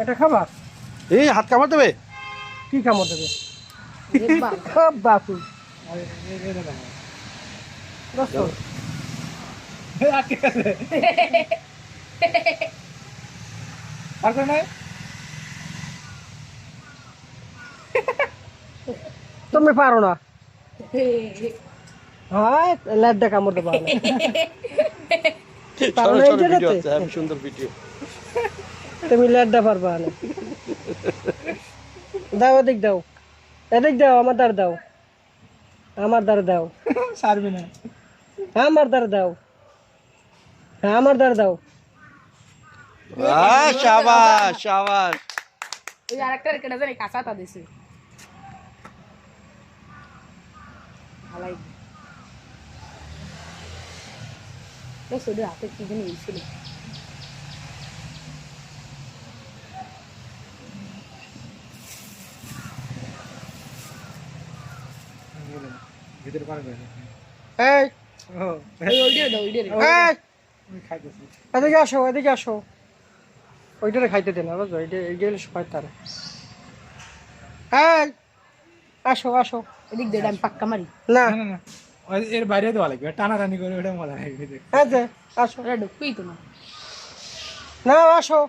এটা খাবা? এই হাত কামড় দেবে? কি কামড় দেবে? বাপু তুমি পারো না। হ্যাঁ লাড্ডা কামড় দেবা না। পারো না এই জায়গাতে? সুন্দর ভিডিও। তুমি লাড্ডা পারবা না। দাও এদিক দাও, এদিক দাও, আমার দ্বার দাও, আমার দ্বার দাও। সারবে না। আমার দ্বার দাও, হ্যাঁ আমার দ্বার দাও। শাবাশ শাবাশ। ওই আরেকটা কেটে জানি কাঁচাটা দিছে আলাই তো সোডা হাতে কি জানি হইছিল ভিতরে পারবে না। এই ও ওই ওইটা দাও ওইটা এই আমি খাইতেছি। এদিকে আসো, এদিকে আসো। ওইটারে খাইতে দেন, বুঝছো? এইটা সবাই তার। এই আসো আসো। এদিক দিয়ে আমি পাক্কা মারি না না না না, এর বাইরে দেওয়া লাগবে, টানাটানি করে ওটা মজা লাগবে। এই যে আসো, ওটা ঢুকবেই তো না না আসো।